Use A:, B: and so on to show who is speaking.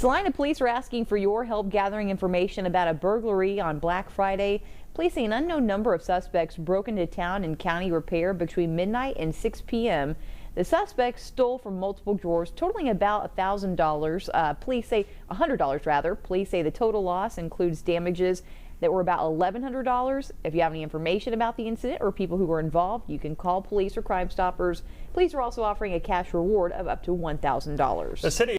A: Salina police are asking for your help gathering information about a burglary on Black Friday. Police say an unknown number of suspects broke into town in County Repair between midnight and 6 p.m. The suspects stole from multiple drawers, totaling about $1,000. Police say $100 rather. Police say the total loss includes damages that were about $1,100. If you have any information about the incident or people who were involved, you can call police or Crime Stoppers. Police are also offering a cash reward of up to $1,000.
B: The city